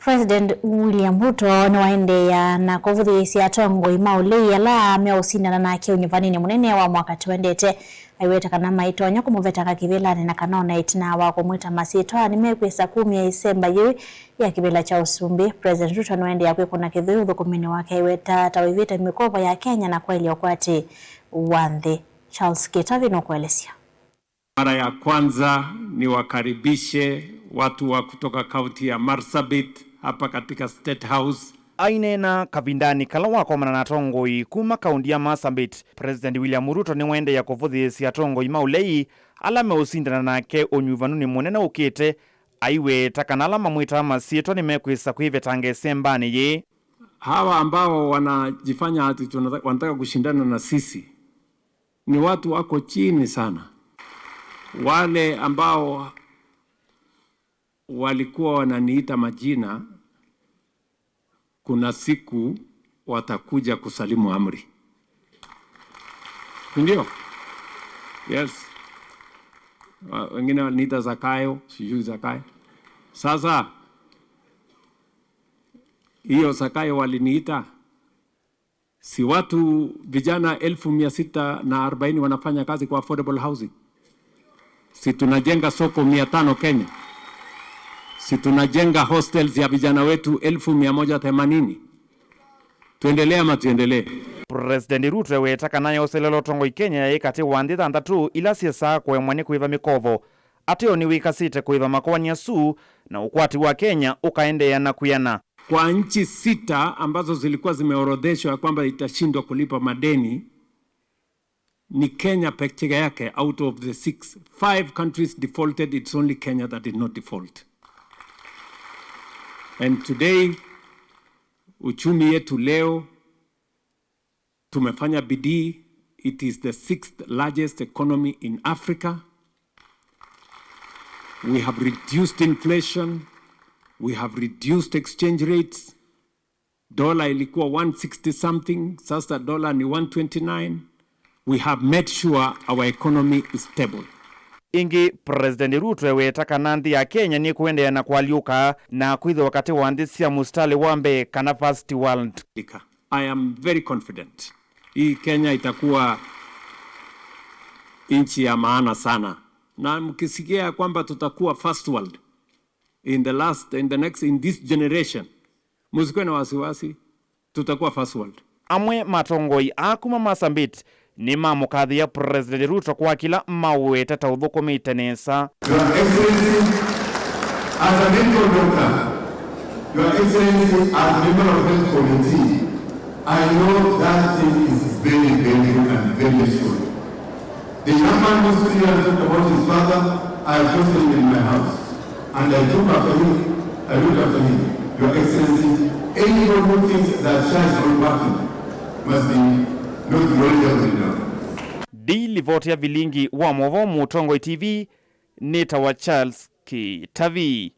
President William Ruto ni waendeea na kuvuthisia atongo maulei ala meusindana nake unyivanini munene wa mwaka twendete aiweta kana maitonya kumuveta kivilani na kanona itina wa kumwita masitwa ni mekwisa 10 ya Disemba yui ya kibila cha Usumbi. President Ruto anaendelea kuikuna kithuyu thukumini wake aiweta tawivita mikopo ya Kenya na kweli okwati wandhi. Charles Kitavi no kuelezea. Mara ya kwanza ni wakaribishe watu wa kutoka kaunti ya Marsabit hapa katika State House. Ainena kavindani kala wako manana tongoi kuma kaunti ya Marsabit. President William Ruto ni wende ya kuvuthisia tongoi maulei ala meusindana nake unyuvanuni munene ukite aiwe takanala mamwita masitwa ni mekwisa kuivetange sembani ye. Hawa ambao wanajifanya ati wanataka kushindana na sisi ni watu wako chini sana. Wale ambao walikuwa wananiita majina, kuna siku watakuja kusalimu amri. Ndio? Yes. Wengine waliniita Zakayo, sijui Zakayo. Sasa hiyo Zakayo waliniita, si watu vijana 1640 wanafanya kazi kwa affordable housing. Si tunajenga soko 500 Kenya. Si tunajenga hostels ya vijana wetu 1180. Tuendelee ama tuendelee? President Ruto wetaka nayo selelo tongo Kenya ya ikati wandhi thandatu ila siasa kwa mwani kuiva mikovo. Ateo ni wika site kuiva makwani ya suu na ukwati wa Kenya ukaendea na kuyana. Kwa nchi 6 ambazo zilikuwa zimeorodheshwa kwamba itashindwa kulipa madeni, ni Kenya pekee yake. Out of the 5 countries defaulted, it's only Kenya that did not default. And today, uchumi yetu leo, tumefanya bidii. It is the 6th largest economy in Africa. We have reduced inflation. We have reduced exchange rates. Dollar ilikuwa 160 something, sasa dollar ni 129. We have made sure our economy is stable. Ingi President Ruto wetaka nandi ya Kenya ni kuendea na kualiuka na kuidho wakati waandisia mustali wambe kana first world. I am very confident. Hii Kenya itakuwa nchi ya maana sana. Na mkisikia kwamba tutakuwa first world in this generation, muzikwe na wasiwasi, tutakuwa first world. Amwe matongoi akuma Marsabit ni mamukathi ya President Ruto kwa kila maweta taudhuko meitenesa. Your Excellency, as a medical doctor, Your Excellency, as a member of health committee, I know that thing is very, very good and very useful. The young man who stood here and talked about his father, I have just him in my house. And I took after him, I looked after him. Your Excellency, anyone who thinks that shines on button must be not knowledgeable enough. Dili vote ya vilingi wa mwovo Mutongo TV, Neta wa Charles Kitavi.